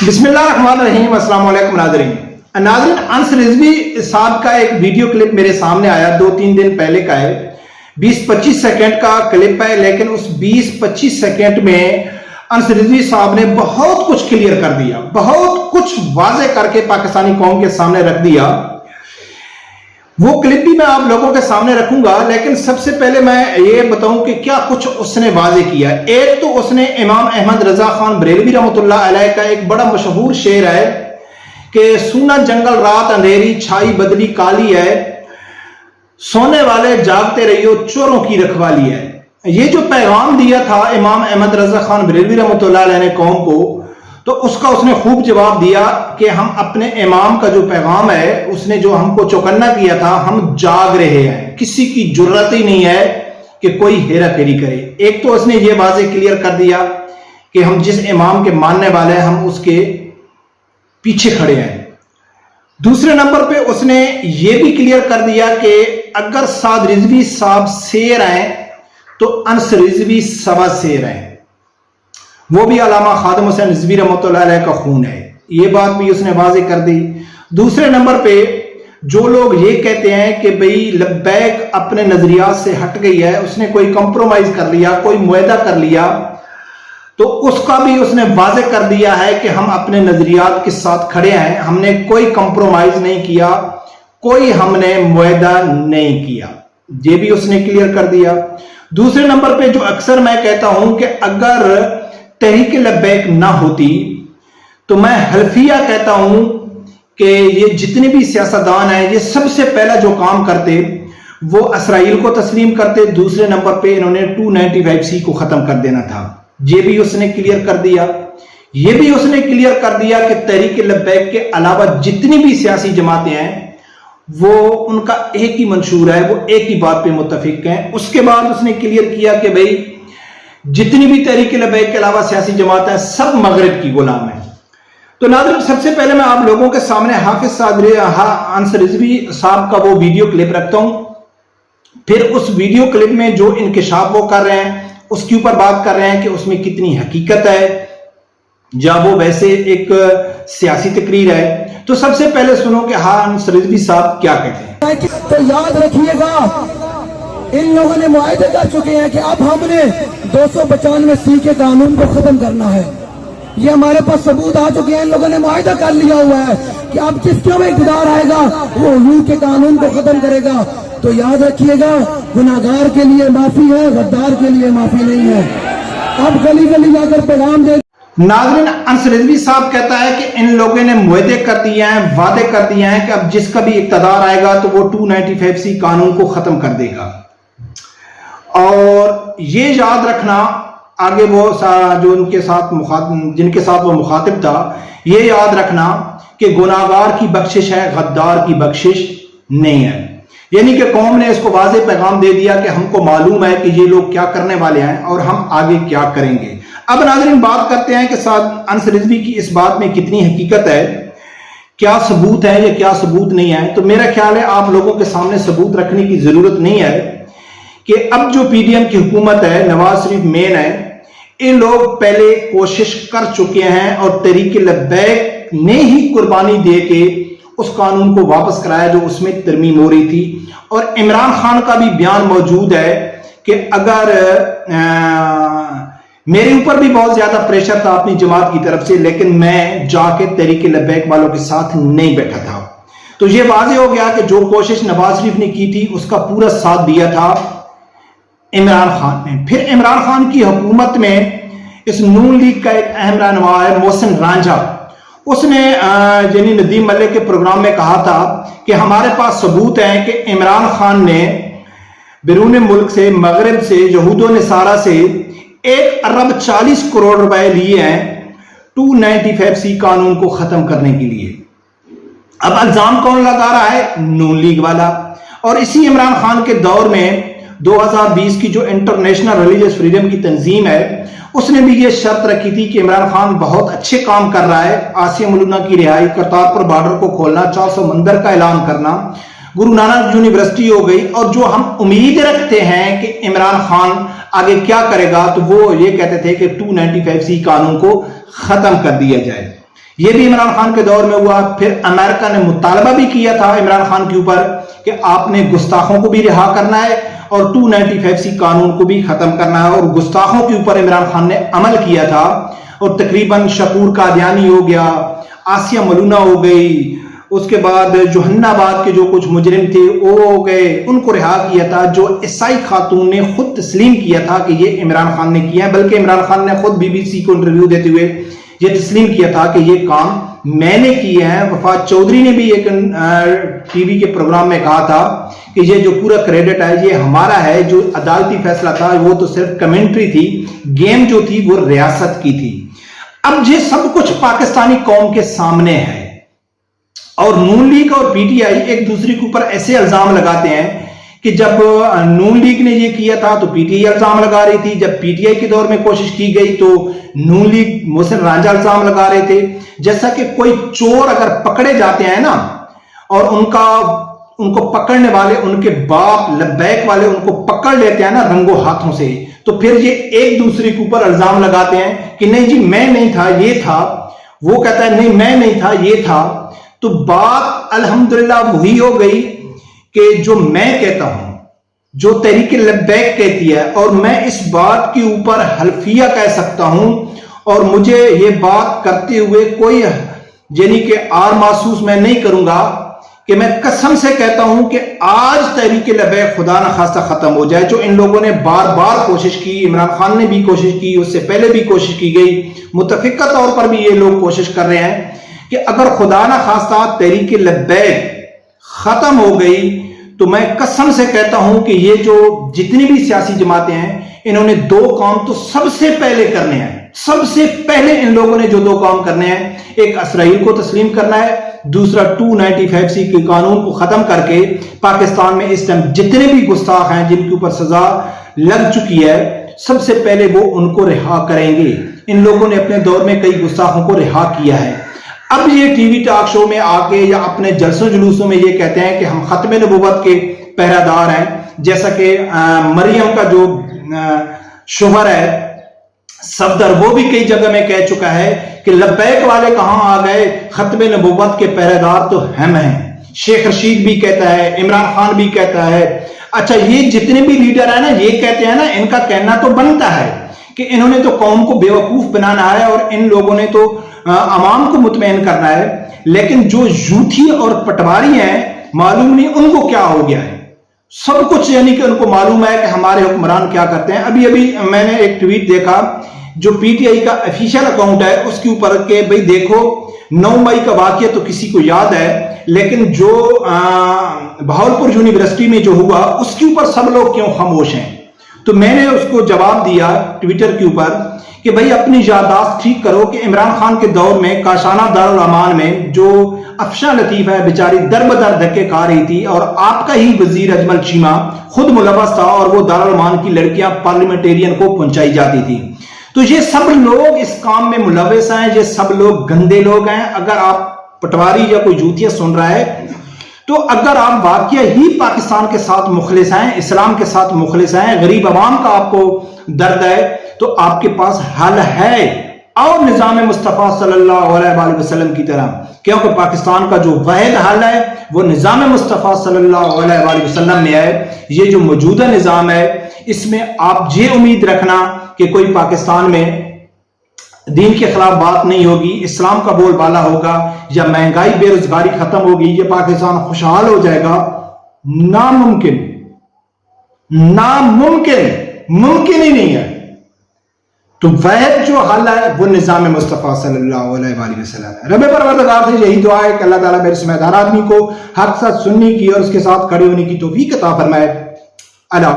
बिस्मिल्लाहिर्रहमानिर्रहीम। अस्सलाम वालेकुम नाज़रीन। अंस रिजवी साहब का एक वीडियो क्लिप मेरे सामने आया, 2-3 दिन पहले का है। 20-25 सेकंड का क्लिप है, लेकिन उस 20-25 सेकंड में अंस रिजवी साहब ने बहुत कुछ क्लियर कर दिया, बहुत कुछ वाज़े करके पाकिस्तानी कौम के सामने रख दिया। वो क्लिप भी मैं आप लोगों के सामने रखूंगा, लेकिन सबसे पहले मैं ये बताऊं कि क्या कुछ उसने वाजे किया। एक तो उसने इमाम अहमद रजा खान बरेलवी रहमतुल्लाह अलैह का एक बड़ा मशहूर शेर है कि सूना जंगल रात अंधेरी छाई बदली काली है, सोने वाले जागते रहियो चोरों की रखवाली है। ये जो पैगाम दिया था इमाम अहमद रजा खान बरेलवी रहमतुल्लाह अलैह ने कौम को, तो उसका उसने खूब जवाब दिया कि हम अपने इमाम का जो पैगाम है, उसने जो हमको चौकन्ना किया था, हम जाग रहे हैं, किसी की जुर्रत ही नहीं है कि कोई हेरा फेरी करे। एक तो उसने ये वाज़े क्लियर कर दिया कि हम जिस इमाम के मानने वाले हैं, हम उसके पीछे खड़े हैं। दूसरे नंबर पे उसने ये भी क्लियर कर दिया कि अगर साद रिजवी साहब शेर हैं तो अंस रिजवी सवा शेर हैं, वो भी अल्लामा खादिम हुसैन रिजवी रहमतुल्लाह अलैह का खून है। ये बात भी उसने वाज़े कर दी। दूसरे नंबर पे जो लोग ये कहते हैं कि भाई लब्बैक अपने नजरियात से हट गई है, उसने कोई कंप्रोमाइज कर लिया, कोई मुआहदा कर लिया, तो उसका भी उसने वाज़े कर दिया है कि हम अपने नजरियात के साथ खड़े हैं, हमने कोई कंप्रोमाइज नहीं किया, कोई हमने मुआहदा नहीं किया। ये भी उसने क्लियर कर दिया। दूसरे नंबर पे जो अक्सर मैं कहता हूं कि अगर तहरीक लब्बैक ना होती तो मैं हल्फिया कहता हूं कि ये जितने भी सियासतदान हैं, ये सबसे पहला जो काम करते वो इसराइल को तस्लीम करते। दूसरे नंबर पे इन्होंने 295C को खत्म कर देना था। ये भी उसने क्लियर कर दिया। ये भी उसने क्लियर कर दिया कि तहरीक लब्बैक के अलावा जितनी भी सियासी जमातें हैं, वो उनका एक ही मंशूर है, वो एक ही बात पे मुत्तफिक हैं। उसके बाद उसने क्लियर किया कि भाई जितनी भी तहरीक लब्बैक के अलावा सियासी जमात है, सब मगरिब की गुलाम है। तो नाज़रीन, सबसे पहले मैं आप लोगों के सामने हाफिज अंस रिजवी साहब का वो वीडियो क्लिप रखता हूं, फिर उस वीडियो क्लिप में जो इंकिशाफ वो कर रहे हैं उसके ऊपर बात कर रहे हैं कि उसमें कितनी हकीकत है या वो वैसे एक सियासी तकरीर है। तो सबसे पहले सुनो कि अंस रिजवी साहब क्या कहते हैं। तो याद रखिएगा, इन लोगों ने मुआहदे कर चुके हैं कि अब हमने 295C के कानून को खत्म करना है। ये हमारे पास सबूत आ चुके हैं, इन लोगों ने मुआहदा कर लिया हुआ है कि अब जिसके में इक़्तिदार आएगा वो हुदूद के कानून को खत्म करेगा। तो याद रखिएगा, गुनाहगार के लिए माफी है, गद्दार के लिए माफी नहीं है। अब गली गली जाकर पैगाम दे। नाज़रीन, अंस रिजवी साहब कहता है कि इन लोगों ने मुआहदे कर दिए हैं, वादे कर दिए हैं कि अब जिसका भी इक़्तिदार आएगा तो वो 295C कानून को खत्म कर देगा। और ये याद रखना, आगे वो जो उनके साथ जिनके साथ वो मुखातिब था, ये याद रखना कि गुनाहगार की बख्शिश है, गद्दार की बख्शिश नहीं है। यानी कि कौम ने इसको वाज़े पैगाम दे दिया कि हमको मालूम है कि ये लोग क्या करने वाले हैं और हम आगे क्या करेंगे। अब नाज़रीन, बात करते हैं कि साथ अंस रिजवी की इस बात में कितनी हकीकत है, क्या सबूत है या क्या सबूत नहीं है। तो मेरा ख्याल है आप लोगों के सामने सबूत रखने की जरूरत नहीं है कि अब जो PDM की हुकूमत है, नवाज शरीफ मेन है, इन लोग पहले कोशिश कर चुके हैं और तहरीक लब्बैक ने ही कुर्बानी दे के उस कानून को वापस कराया जो उसमें तरमीम हो रही थी। और इमरान खान का भी बयान मौजूद है कि अगर मेरे ऊपर भी बहुत ज्यादा प्रेशर था अपनी जमात की तरफ से, लेकिन मैं जाके तहरीक लब्बैक वालों के साथ नहीं बैठा था। तो ये वाज़ेह हो गया कि जो कोशिश नवाज शरीफ ने की थी उसका पूरा साथ दिया था इमरान खान ने। फिर इमरान खान की हुकूमत में इस नून लीग का एक अहम रहनुमा है मोहसिन रांझा, उसने यानी नदीम मलिक के प्रोग्राम में कहा था कि हमारे पास सबूत है कि इमरान खान ने बैरून मुल्क से, मगरब से, यहूदो नसारा से 1 अरब 40 करोड़ रुपए लिए हैं 295C कानून को खत्म करने के लिए। अब इल्जाम कौन लगा रहा है? नून लीग वाला। और इसी इमरान खान के दौर में 2020 की जो इंटरनेशनल रिलीजियस फ्रीडम की तंजीम है, उसने भी ये शर्त रखी थी कि इमरान खान बहुत अच्छे काम कर रहा है, आसिया मौलूना की रिहाई, करतारपुर बॉर्डर को खोलना, 400 मंदिर का ऐलान करना, गुरु नानक यूनिवर्सिटी हो गई। और जो हम उम्मीद रखते हैं कि इमरान खान आगे क्या करेगा, तो वो ये कहते थे कि 295C कानून को खत्म कर दिया जाए। یہ بھی عمران خان کے دور میں ہوا. پھر امریکہ نے مطالبہ بھی کیا تھا عمران خان کے اوپر کہ آپ نے گستاخوں کو بھی رہا کرنا ہے اور 295C قانون کو بھی ختم کرنا ہے, اور گستاخوں کے اوپر عمران خان نے عمل کیا تھا. اور تقریباً شکور قادیانی ہو گیا, آسیہ ملونہ ہو گئی, اس کے بعد جوہنا آباد کے جو کچھ مجرم تھے وہ ہو گئے, ان کو رہا کیا تھا, جو عیسائی خاتون نے خود تسلیم کیا تھا کہ یہ عمران خان نے کیا ہے. بلکہ عمران خان نے خود BBC کو انٹرویو دیتے ہوئے یہ تسلیم کیا تھا کہ یہ کام میں نے کیے ہیں. وفات چودھری نے بھی ایک ٹی وی کے پروگرام میں کہا تھا کہ یہ جو پورا کریڈٹ ہے یہ ہمارا ہے, جو عدالتی فیصلہ تھا وہ تو صرف کمنٹری تھی, گیم جو تھی وہ ریاست کی تھی. اب یہ سب کچھ پاکستانی قوم کے سامنے ہے, اور نون لیگ اور پی ٹی آئی ایک دوسرے کے اوپر ایسے الزام لگاتے ہیں کہ جب نون لیگ نے یہ کیا تھا تو پی ٹی آئی الزام لگا رہی تھی, جب پی ٹی آئی کے دور میں کوشش کی گئی تو نون لیگ محسن رانجھا الزام لگا رہے تھے. جیسا کہ کوئی چور اگر پکڑے جاتے ہیں نا, اور ان کو پکڑنے والے ان کے باپ لبیک والے ان کو پکڑ لیتے ہیں نا رنگوں ہاتھوں سے, تو پھر یہ ایک دوسرے کے اوپر الزام لگاتے ہیں کہ نہیں جی میں نہیں تھا یہ تھا, وہ کہتا ہے نہیں میں نہیں تھا یہ تھا. تو بات الحمدللہ وہی ہو گئی کہ جو میں کہتا ہوں, جو تحریک لبیک کہتی ہے, اور میں اس بات کے اوپر حلفیہ کہہ سکتا ہوں, اور مجھے یہ بات کرتے ہوئے کوئی یعنی کہ آر محسوس میں نہیں کروں گا کہ میں قسم سے کہتا ہوں کہ آج تحریک لبیک خدا نخواستہ ختم ہو جائے. جو ان لوگوں نے بار بار کوشش کی, عمران خان نے بھی کوشش کی, اس سے پہلے بھی کوشش کی گئی, متفقہ طور پر بھی یہ لوگ کوشش کر رہے ہیں کہ اگر خدا نخواستہ تحریک لبیک ختم ہو گئی تو میں قسم سے کہتا ہوں کہ یہ جو جتنی بھی سیاسی جماعتیں ہیں انہوں نے دو کام تو سب سے پہلے کرنے ہیں. سب سے پہلے ان لوگوں نے جو دو کام کرنے ہیں, ایک اسرائیل کو تسلیم کرنا ہے, دوسرا 295C کے قانون کو ختم کر کے پاکستان میں اس ٹائم جتنے بھی گستاخ ہیں جن کے اوپر سزا لگ چکی ہے سب سے پہلے وہ ان کو رہا کریں گے. ان لوگوں نے اپنے دور میں کئی گستاخوں کو رہا کیا ہے. اب یہ ٹی وی ٹاک شو میں آ کے یا اپنے جلسوں جلوسوں میں یہ کہتے ہیں کہ ہم ختم نبوت کے پہرہ دار ہیں, جیسا کہ مریم کا جو شوہر ہے صفدر وہ بھی کئی جگہ میں کہہ چکا ہے کہ لبیک والے کہاں آ گئے, ختم نبوت کے پہرہ دار تو ہم ہیں. شیخ رشید بھی کہتا ہے, عمران خان بھی کہتا ہے. اچھا یہ جتنے بھی لیڈر ہیں نا یہ کہتے ہیں نا, ان کا کہنا تو بنتا ہے کہ انہوں نے تو قوم کو بیوقوف بنانا ہے اور ان لوگوں نے تو عوام کو مطمئن کرنا ہے, لیکن جو یوتھی اور پٹواری ہیں معلوم نہیں ان کو کیا ہو گیا ہے. سب کچھ یعنی کہ ان کو معلوم ہے کہ ہمارے حکمران کیا کرتے ہیں. ابھی میں نے ایک ٹویٹ دیکھا جو پی ٹی آئی کا افیشل اکاؤنٹ ہے اس کے اوپر کہ بھئی دیکھو 9 مئی کا واقعہ تو کسی کو یاد ہے, لیکن جو بہاولپور یونیورسٹی میں جو ہوا اس کے اوپر سب لوگ کیوں خاموش ہیں. تو میں نے اس کو جواب دیا ٹویٹر کے اوپر کہ بھئی اپنی یادداشت ٹھیک کرو کہ عمران خان کے دور میں کاشانہ دارالامان میں جو افشاں لطیف ہے بیچاری در بدر دھکے کھا رہی تھی, اور آپ کا ہی وزیر اجمل چیمہ خود ملوث تھا, اور وہ دارالامان کی لڑکیاں پارلیمنٹیرین کو پہنچائی جاتی تھی. تو یہ سب لوگ اس کام میں ملوث ہیں, یہ سب لوگ گندے لوگ ہیں. اگر آپ پٹواری یا کوئی جوتیا سن رہا ہے تو اگر آپ واقعہ ہی پاکستان کے ساتھ مخلص ہیں, اسلام کے ساتھ مخلص ہیں, غریب عوام کا آپ کو درد ہے, تو آپ کے پاس حل ہے, اور نظام مصطفیٰ صلی اللہ علیہ وآلہ وسلم کی طرح, کیونکہ پاکستان کا جو واحد حل ہے وہ نظام مصطفیٰ صلی اللہ علیہ وآلہ وسلم میں ہے. یہ جو موجودہ نظام ہے اس میں آپ یہ امید رکھنا کہ کوئی پاکستان میں دین کے خلاف بات نہیں ہوگی, اسلام کا بول بالا ہوگا, یا مہنگائی بے روزگاری ختم ہوگی, یہ پاکستان خوشحال ہو جائے گا. ناممکن, ناممکن, ممکن ہی نہیں ہے. تو واحد جو حل ہے وہ نظام مصطفیٰ صلی اللہ علیہ وآلہ وسلم ہے. رب پروردگار سے یہی دعا ہے کہ اللہ تعالیٰ میرے سمیت ہر آدمی کو حق ساتھ سننے کی اور اس کے ساتھ کھڑے ہونے کی توفیق عطا فرمائے. اللہ